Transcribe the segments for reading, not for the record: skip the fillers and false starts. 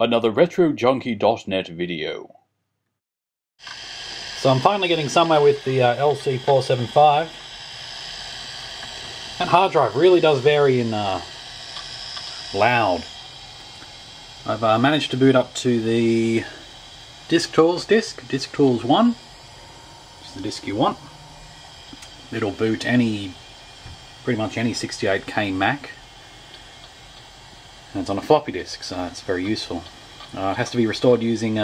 Another RetroJunkie.net video. So I'm finally getting somewhere with the LC475. That hard drive really does vary in loud. I've managed to boot up to the Disk Tools 1, which is the disk you want. It'll boot pretty much any 68K Mac. And it's on a floppy disk, so it's very useful. It has to be restored using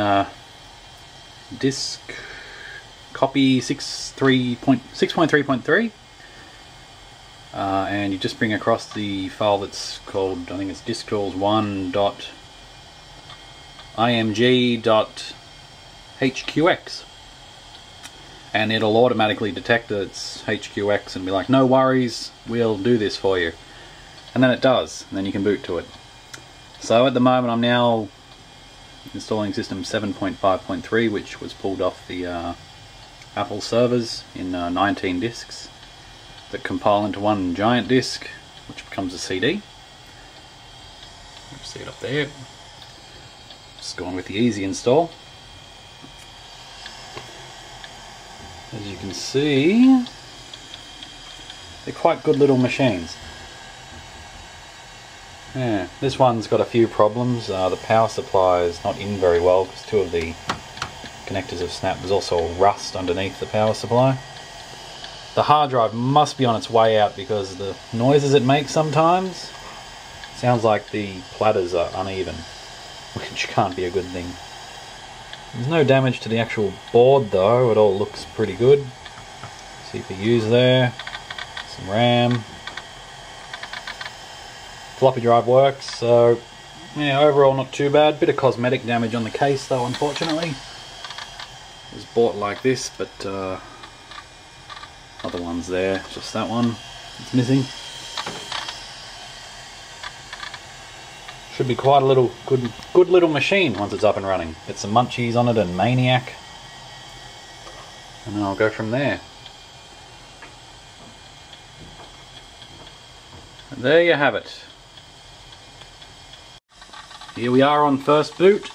disk copy 6.3.3, and you just bring across the file that's called, I think it's disktools1.img.hqx, and it'll automatically detect that it's HQX and be like, no worries, we'll do this for you. And then it does, and then you can boot to it. So at the moment I'm now installing system 7.5.3, which was pulled off the Apple servers in 19 disks that compile into one giant disk, which becomes a CD. See it up there. Just going with the easy install. As you can see, they're quite good little machines. Yeah, this one's got a few problems. The power supply is not in very well because two of the connectors have snapped. There's also rust underneath the power supply. The hard drive must be on its way out because the noises it makes sometimes sounds like the platters are uneven, which can't be a good thing. There's no damage to the actual board though, it all looks pretty good. CPU's there, some RAM. Floppy drive works, so yeah, overall not too bad. Bit of cosmetic damage on the case though, unfortunately. It was bought like this, but other one's there, just that one it's missing. Should be quite a little good little machine once it's up and running. Get some munchies on it and Maniac, and then I'll go from there. And there you have it. Here we are on first boot.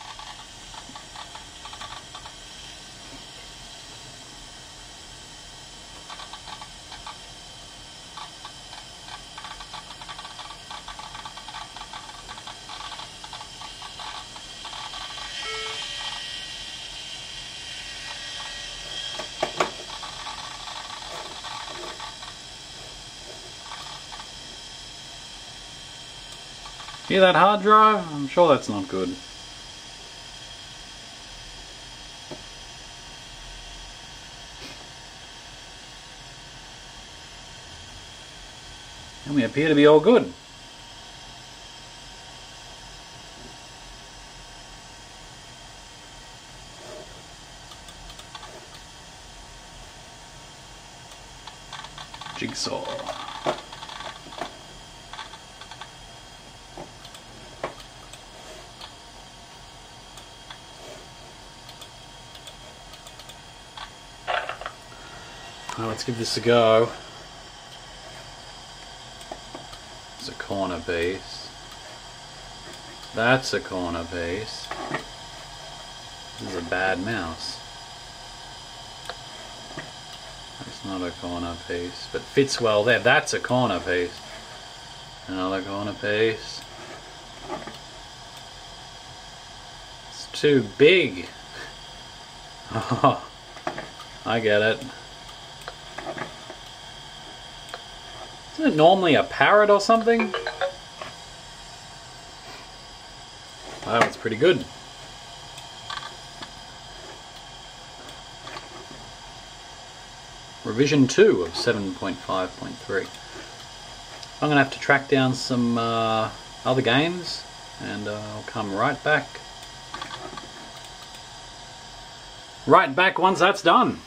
Hear that hard drive? I'm sure that's not good. And we appear to be all good. Jigsaw. Well, let's give this a go. It's a corner piece. That's a corner piece. This is a bad mouse. That's not a corner piece, but fits well there. That's a corner piece. Another corner piece. It's too big. Oh, I get it. Isn't it normally a parrot or something? Oh, it's pretty good. Revision 2 of 7.5.3. I'm going to have to track down some other games, and I'll come right back. Right back once that's done.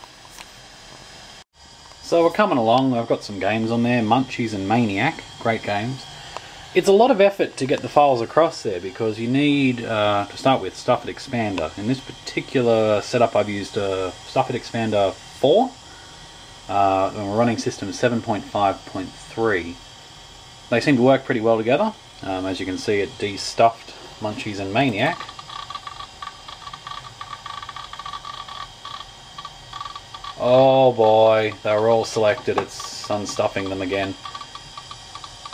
So we're coming along. I've got some games on there, Munchies and Maniac, great games. It's a lot of effort to get the files across there because you need, to start with, Stuffit Expander. In this particular setup I've used Stuffit Expander 4, and we're running system 7.5.3. They seem to work pretty well together. As you can see, it de-stuffed Munchies and Maniac. Oh boy, they're all selected. It's unstuffing them again.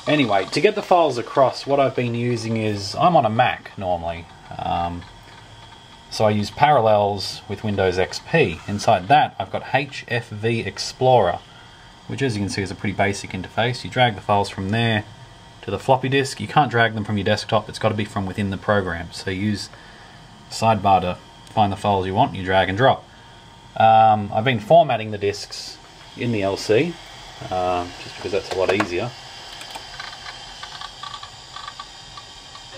Anyway, to get the files across, what I've been using is, I'm on a Mac normally, so I use Parallels with Windows XP. Inside that, I've got HFV Explorer, which as you can see is a pretty basic interface. You drag the files from there to the floppy disk. You can't drag them from your desktop, it's got to be from within the program. So you use sidebar to find the files you want, you drag and drop. I've been formatting the disks in the LC, just because that's a lot easier.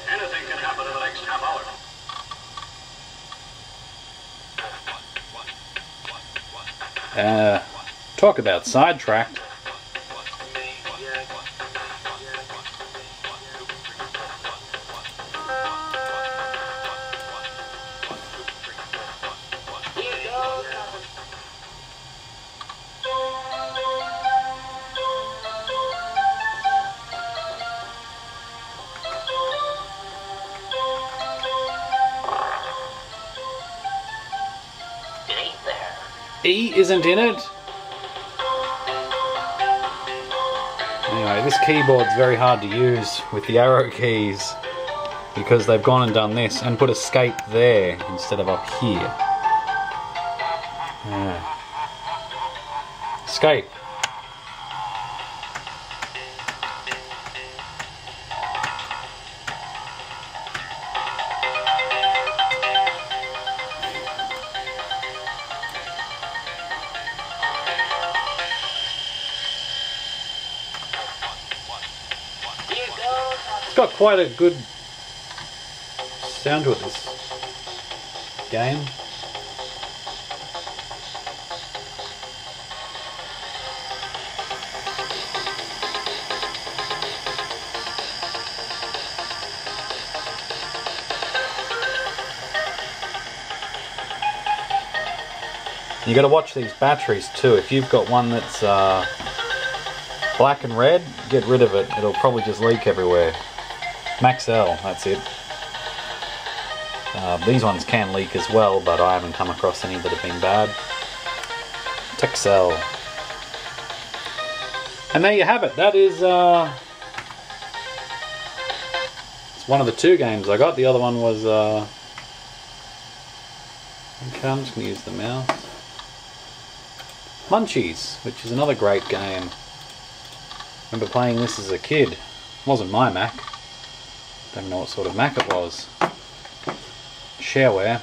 Anything can happen in the next half hour. Talk about sidetracked. E isn't in it. Anyway, this keyboard's very hard to use with the arrow keys because they've gone and done this and put escape there instead of up here. Yeah. Escape. It's got quite a good sound to it, this game. You got to watch these batteries too. If you've got one that's black and red, get rid of it. It'll probably just leak everywhere. Max L, that's it. These ones can leak as well, but I haven't come across any that have been bad. Texel. And there you have it. That is it's one of the two games I got. The other one was okay, I'm just going to use the mouse. Munchies, which is another great game. Remember playing this as a kid. It wasn't my Mac. Don't know what sort of Mac it was. Shareware.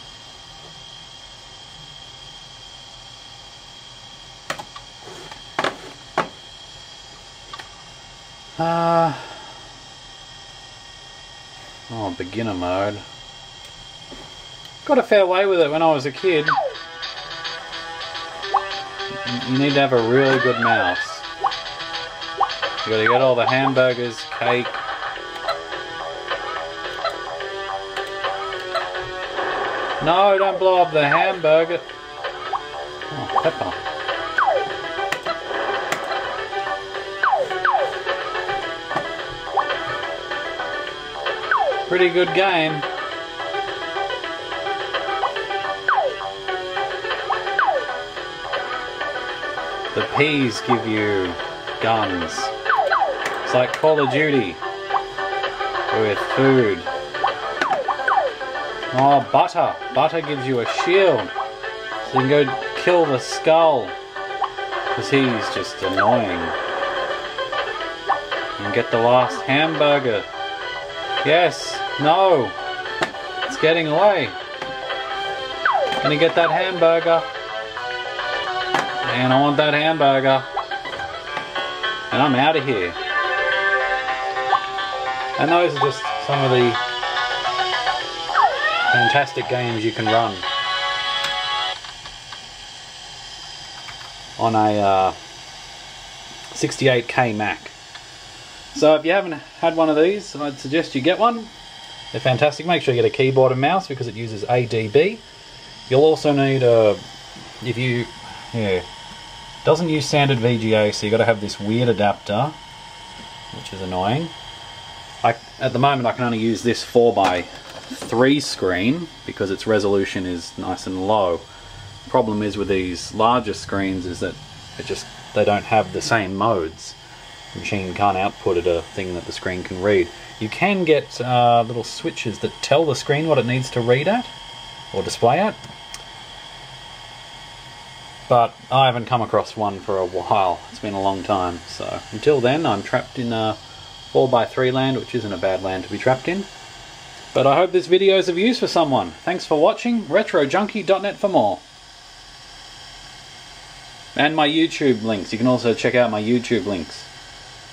Oh, beginner mode. Got a fair way with it when I was a kid. You need to have a really good mouse. You gotta get all the hamburgers, cake. No, don't blow up the hamburger. Oh, pepper. Pretty good game. The P's give you guns. It's like Call of Duty with food. Oh, butter. Butter gives you a shield. So you can go kill the skull. Because he's just annoying. And get the last hamburger. Yes. No. It's getting away. Can you get that hamburger? And I want that hamburger. And I'm out of here. And those are just some of the fantastic games you can run on a 68K Mac. So if you haven't had one of these, I'd suggest you get one. They're fantastic. Make sure you get a keyboard and mouse because it uses ADB. You'll also need doesn't use standard VGA, so you got to have this weird adapter, which is annoying. At the moment I can only use this 4x3 screen because its resolution is nice and low. problem is with these larger screens is that they don't have the same modes. The machine can't output at a thing that the screen can read. You can get little switches that tell the screen what it needs to read at or display at, but I haven't come across one for a while. It's been a long time, so until then I'm trapped in 4x3 land, which isn't a bad land to be trapped in. But I hope this video is of use for someone. Thanks for watching. RetroJunkie.net for more. And my YouTube links. You can also check out my YouTube links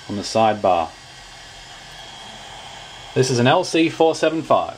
on the sidebar. This is an LC475.